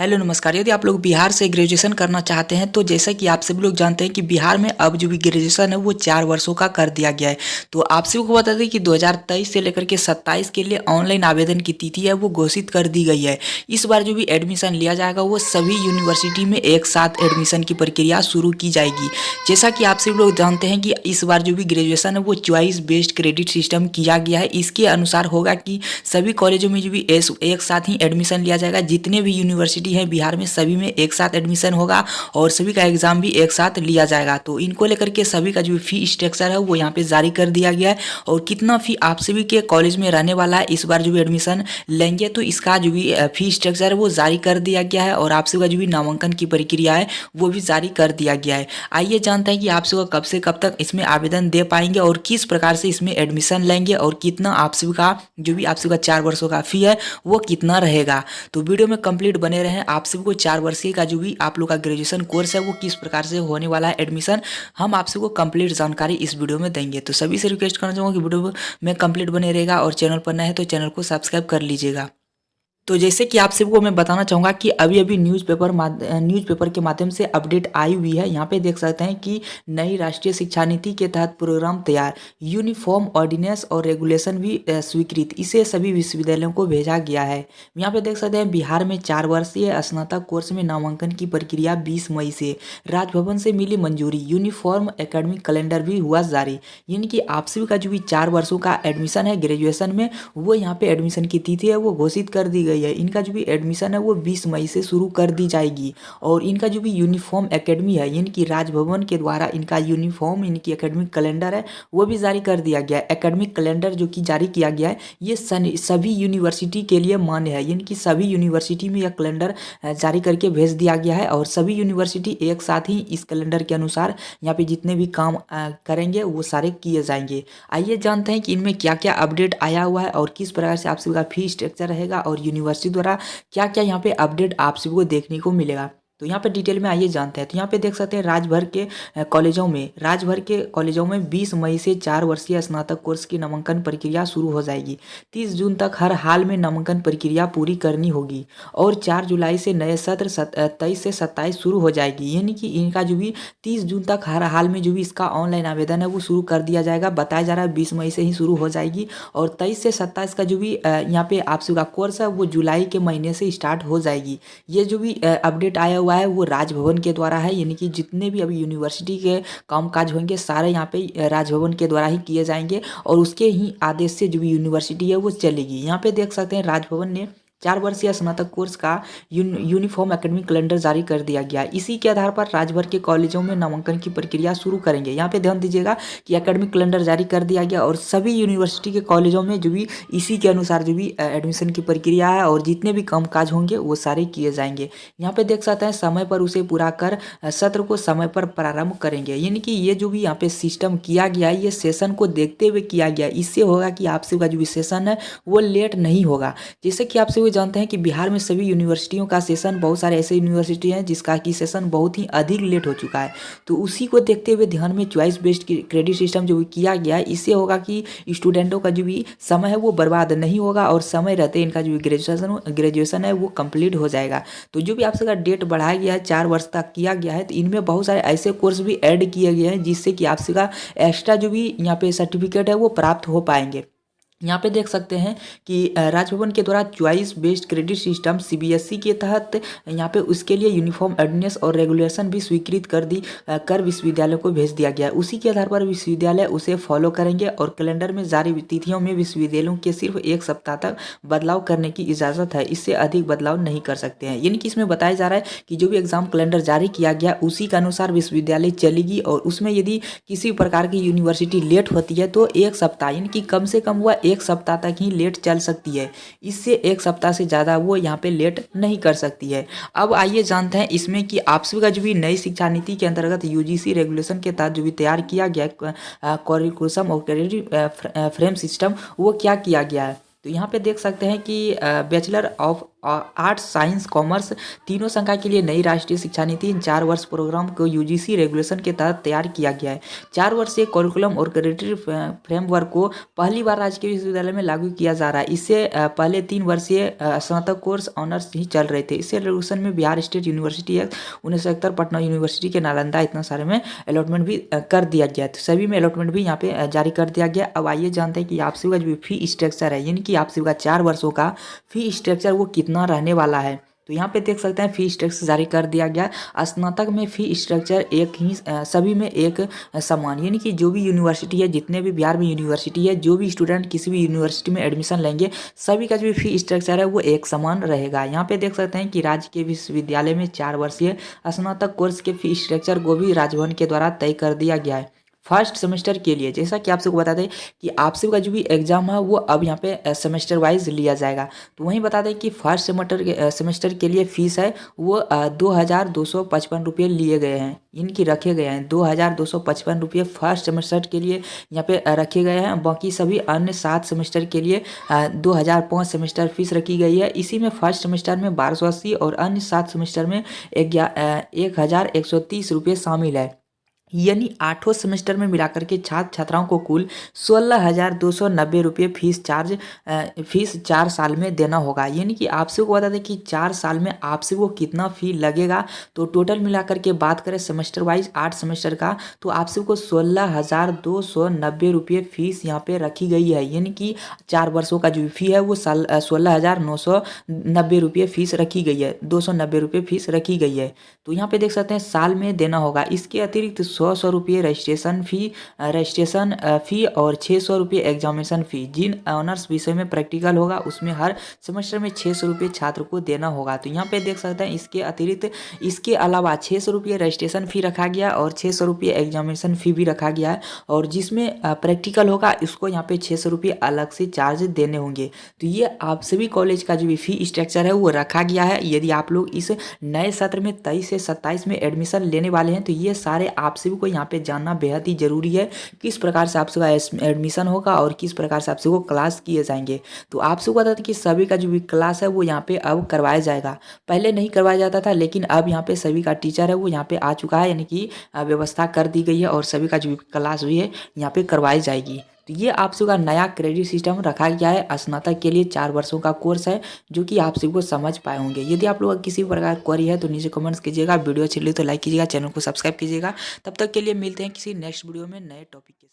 Hello नमस्कार। यदि आप लोग बिहार से ग्रेजुएशन करना चाहते हैं तो जैसा कि आप सभी लोग जानते हैं कि बिहार में अब जो भी ग्रेजुएशन है वो 4 वर्षों का कर दिया गया है। तो आप सभी को बता दें कि 2023 से लेकर के 27 के लिए ऑनलाइन आवेदन की तिथि है वो घोषित कर दी गई है। इस बार जो भी एडमिशन लिया जाएगा वो सभी यूनिवर्सिटी में एक साथ एडमिशन की प्रक्रिया शुरू की जाएगी। जैसा कि आप सभी लोग जानते हैं कि इस बार जो भी ग्रेजुएशन है वो चॉइस बेस्ड क्रेडिट सिस्टम किया गया है। इसके अनुसार होगा कि सभी कॉलेजों में जो भी एक साथ ही एडमिशन लिया जाएगा। जितने भी यूनिवर्सिटी है बिहार में सभी में एक साथ एडमिशन होगा और सभी का एग्जाम भी एक साथ लिया जाएगा। तो इनको लेकर के सभी का जो फी स्ट्रक्चर है वो यहाँ पे जारी कर दिया गया है और कितना फी आप सभी के कॉलेज में रहने वाला है इस बार जो भी एडमिशन लेंगे तो इसका जो भी फी स्ट्रक्चर है वो जारी कर दिया गया है और आप सभी का जो भी नामांकन की प्रक्रिया है वो भी जारी कर दिया गया है। आइए जानते हैं कि आप सभी कब से कब तक इसमें आवेदन दे पाएंगे और किस प्रकार से इसमें एडमिशन लेंगे और कितना आप सभी का जो भी आप सभी का 4 वर्षों का फी है वो कितना रहेगा। तो वीडियो में कंप्लीट बने रहें। आप सभी को 4 वर्षीय का जो भी आप लोग का ग्रेजुएशन कोर्स है वो किस प्रकार से होने वाला है एडमिशन, हम आप सभी को कंप्लीट जानकारी इस वीडियो में देंगे। तो सभी से रिक्वेस्ट करना चाहूँगा कि वीडियो में कंप्लीट बने रहेगा और चैनल पर नए हैं तो चैनल को सब्सक्राइब कर लीजिएगा। तो जैसे कि आप सबको मैं बताना चाहूँगा कि अभी न्यूज़पेपर के माध्यम से अपडेट आई हुई है। यहाँ पे देख सकते हैं कि नई राष्ट्रीय शिक्षा नीति के तहत प्रोग्राम तैयार, यूनिफॉर्म ऑर्डिनेंस और रेगुलेशन भी स्वीकृत, इसे सभी विश्वविद्यालयों को भेजा गया है। यहाँ पे देख सकते हैं बिहार में 4 वर्षीय स्नातक कोर्स में नामांकन की प्रक्रिया 20 मई से राजभवन से मिली मंजूरी, यूनिफॉर्म एकेडमिक कैलेंडर भी हुआ जारी। यानी कि आप सभी का जो भी 4 वर्षों का एडमिशन है ग्रेजुएशन में वो यहाँ पे एडमिशन की तिथि है वो घोषित कर दी गई है। इनका जो भी एडमिशन है वो 20 मई से शुरू कर दी जाएगी और इनका जो भी यूनिफॉर्म एकेडमी है इनकी राजभवन के द्वारा इनका यूनिफॉर्म इनकी एकेडमिक कैलेंडर है वो भी जारी कर दिया गया है। एकेडमिक कैलेंडर जो कि जारी किया गया है ये सभी यूनिवर्सिटी के लिए मान्य है। इनकी सभी यूनिवर्सिटी में यह कैलेंडर जारी करके भेज दिया गया है और सभी यूनिवर्सिटी एक साथ ही इस कैलेंडर के अनुसार यहाँ पे जितने भी काम करेंगे वो सारे किए जाएंगे। आइए जानते हैं कि इनमें क्या क्या अपडेट आया हुआ है और किस प्रकार से आप सभी का फी स्ट्रक्चर रहेगा और यूनिवर्सिटी द्वारा क्या क्या यहाँ पे अपडेट आप सभी को देखने को मिलेगा। तो यहाँ पे डिटेल में आइए जानते हैं। तो यहाँ पे देख सकते हैं राज्य भर के कॉलेजों में 20 मई से 4 वर्षीय स्नातक कोर्स की नामांकन प्रक्रिया शुरू हो जाएगी। 30 जून तक हर हाल में नामांकन प्रक्रिया पूरी करनी होगी और 4 जुलाई से नए सत्र 23 से 27 शुरू हो जाएगी। यानी कि इनका जो भी 30 जून तक हर हाल में जो भी इसका ऑनलाइन आवेदन है वो शुरू कर दिया जाएगा। बताया जा रहा है 20 मई से ही शुरू हो जाएगी और 23 से 27 का जो भी यहाँ पे आप सभी का कोर्स है वो जुलाई के महीने से स्टार्ट हो जाएगी। ये जो भी अपडेट आया हुआ है वो राजभवन के द्वारा है। यानी कि जितने भी अभी यूनिवर्सिटी के कामकाज होंगे सारे यहाँ पे राजभवन के द्वारा ही किए जाएंगे और उसके ही आदेश से जो भी यूनिवर्सिटी है वो चलेगी। यहाँ पे देख सकते हैं राजभवन ने 4 वर्षीय स्नातक कोर्स का यूनिफॉर्म एकेडमिक कैलेंडर जारी कर दिया गया। इसी के आधार पर राज्य भर के कॉलेजों में नामांकन की प्रक्रिया शुरू करेंगे। यहाँ पे ध्यान दीजिएगा कि एकेडमिक कैलेंडर जारी कर दिया गया और सभी यूनिवर्सिटी के कॉलेजों में जो भी इसी के अनुसार जो भी एडमिशन की प्रक्रिया है और जितने भी कामकाज होंगे वो सारे किए जाएंगे। यहाँ पे देख सकते हैं समय पर उसे पूरा कर सत्र को समय पर प्रारंभ करेंगे। यानी कि ये जो भी यहाँ पे सिस्टम किया गया है ये सेशन को देखते हुए किया गया। इससे होगा कि आप सभी का जो भी सेशन है वो लेट नहीं होगा। जैसे कि आप सभी जानते हैं कि बिहार में सभी यूनिवर्सिटियों का सेशन, बहुत सारे ऐसे यूनिवर्सिटी हैं जिसका कि सेशन बहुत ही अधिक लेट हो चुका है। तो उसी को देखते हुए ध्यान में चॉइस बेस्ड क्रेडिट सिस्टम जो किया गया है इससे होगा कि स्टूडेंटों का जो भी समय है वो बर्बाद नहीं होगा और समय रहते इनका जो ग्रेजुएशन है वो कंप्लीट हो जाएगा। तो जो भी आप सबका डेट बढ़ाया गया है 4 वर्ष तक किया गया है तो इनमें बहुत सारे ऐसे कोर्स भी ऐड किए गए हैं जिससे कि आप सबका एक्स्ट्रा जो भी यहाँ पे सर्टिफिकेट है वो प्राप्त हो पाएंगे। यहाँ पे देख सकते हैं कि राजभवन के द्वारा choice based credit system CBSE के तहत यहाँ पे उसके लिए यूनिफॉर्म ऑर्डिनेंस और रेगुलेशन भी स्वीकृत कर विश्वविद्यालय को भेज दिया गया। उसी के आधार पर विश्वविद्यालय उसे फॉलो करेंगे और कैलेंडर में जारी तिथियों में विश्वविद्यालयों के सिर्फ 1 सप्ताह तक बदलाव करने की इजाज़त है, इससे अधिक बदलाव नहीं कर सकते हैं। यानी कि इसमें बताया जा रहा है कि जो भी एग्जाम कैलेंडर जारी किया गया उसी के अनुसार विश्वविद्यालय चलेगी और उसमें यदि किसी प्रकार की यूनिवर्सिटी लेट होती है तो 1 सप्ताह यानी कि कम से कम हुआ 1 सप्ताह तक ही लेट चल सकती है। इससे 1 सप्ताह से ज़्यादा वो यहाँ पे लेट नहीं कर सकती है। अब आइए जानते हैं इसमें कि आप सभी का जो भी नई शिक्षा नीति के अंतर्गत यूजीसी रेगुलेशन के तहत जो भी तैयार किया गया करिकुलम और क्रेडिट फ्रेम सिस्टम वो क्या किया गया है। तो यहाँ पे देख सकते हैं कि bachelor of arts, science, commerce तीनों संकाय के लिए नई राष्ट्रीय शिक्षा नीति इन 4 वर्ष प्रोग्राम को यूजीसी रेगुलेशन के तहत तैयार किया गया है। 4 वर्षीय करिकुलम और क्रेडिट फ्रेमवर्क को पहली बार राजकीय विश्वविद्यालय में लागू किया जा रहा है। इससे पहले 3 वर्षीय स्नातक कोर्स ऑनर्स ही चल रहे थे। इस रेगुलेशन में Bihar state university act 1971, Patna university के नालंदा, इतना सारे में अलॉटमेंट भी कर दिया गया है। तो सभी में अलॉटमेंट भी यहाँ पे जारी कर दिया गया। अब आइए जानते हैं कि आप सभी का जो फी स्ट्रक्चर है, यानी कि आप सभी का 4 वर्षों का फी स्ट्रक्चर वो कितना रहने वाला है। तो यहाँ पे देख सकते हैं फी स्ट्रक्चर जारी कर दिया गया। स्नातक में फी स्ट्रक्चर एक ही सभी में एक समान, यानी कि जो भी यूनिवर्सिटी है, जितने भी बिहार में यूनिवर्सिटी है, जो भी स्टूडेंट किसी भी यूनिवर्सिटी में एडमिशन लेंगे, सभी का जो भी फी स्ट्रक्चर है वो एक समान रहेगा। यहाँ पे देख सकते हैं कि राजकीय विश्वविद्यालय में 4 वर्षीय स्नातक कोर्स के फी स्ट्रक्चर को भी राजभवन के द्वारा तय कर दिया गया है। फर्स्ट सेमेस्टर के लिए जैसा कि आप सबको बता दें कि आप सबका जो भी एग्जाम है वो अब यहाँ पे सेमेस्टर वाइज लिया जाएगा। तो वहीं बता दें कि फर्स्ट सेमेस्टर के लिए फीस है वो 2255 रुपये लिए गए हैं, इनकी रखे गए हैं 2255 रुपये फर्स्ट सेमेस्टर के लिए यहाँ पे रखे गए हैं। बाकी सभी अन्य 7 सेमेस्टर के लिए 2005 सेमेस्टर फीस रखी गई है। इसी में फर्स्ट सेमेस्टर में 1280 और अन्य 7 सेमेस्टर में 1130 रुपये शामिल है। यानी 8 सेमेस्टर में मिलाकर के छात्र छात्राओं को कुल 16,290 रुपये फीस 4 साल में देना होगा। यानी कि आपसे को बता दें कि 4 साल में आपसे वो कितना फ़ी लगेगा। तो टोटल मिलाकर के बात करें सेमेस्टर वाइज 8 सेमेस्टर का, तो आपसे को 16,290 रुपये फीस यहाँ पे रखी गई है। यानी कि 4 वर्षों का जो फ़ी है वो 16,990 रुपये फीस रखी गई है, 290 रुपये फीस रखी गई है। तो यहाँ पे देख सकते हैं साल में देना होगा। इसके अतिरिक्त 100 रुपये रजिस्ट्रेशन फ़ी और 600 रुपये एग्जामिनेशन फ़ी। जिन ऑनर्स विषय में प्रैक्टिकल होगा उसमें हर सेमेस्टर में 600 रुपये छात्र को देना होगा। तो यहाँ पे देख सकते हैं इसके अतिरिक्त इसके अलावा 600 रुपये रजिस्ट्रेशन फ़ी रखा गया और 600 रुपये एग्जामिनेशन फ़ी भी रखा गया है। और जिसमें प्रैक्टिकल होगा उसको यहाँ पे 600 रुपये अलग से चार्ज देने होंगे। तो ये आप सभी कॉलेज का जो भी फ़ी स्ट्रक्चर है वो रखा गया है। यदि आप लोग इस नए सत्र में 23 से 27 में एडमिशन लेने वाले हैं तो ये सारे आप सभी को यहाँ पे जानना बेहद ही जरूरी है, किस प्रकार से आप सबका एडमिशन होगा और किस प्रकार से आप सबको क्लास किए जाएंगे। तो आप सबको बता दें कि सभी का जो भी क्लास है वो यहाँ पे अब करवाया जाएगा। पहले नहीं करवाया जाता था, लेकिन अब यहाँ पे सभी का टीचर है वो यहाँ पे आ चुका है, यानी कि व्यवस्था कर दी गई है और सभी का जो भी क्लास हुई है यहाँ पे करवाई जाएगी। तो ये आप सबका नया क्रेडिट सिस्टम रखा गया है। स्नातक के लिए 4 वर्षों का कोर्स है, जो कि आप सबको समझ पाए होंगे। यदि आप लोग किसी प्रकार क्वेरी है तो नीचे कमेंट्स कीजिएगा। वीडियो अच्छी लगी तो लाइक कीजिएगा, चैनल को सब्सक्राइब कीजिएगा। तब तक के लिए मिलते हैं किसी नेक्स्ट वीडियो में नए टॉपिक के साथ।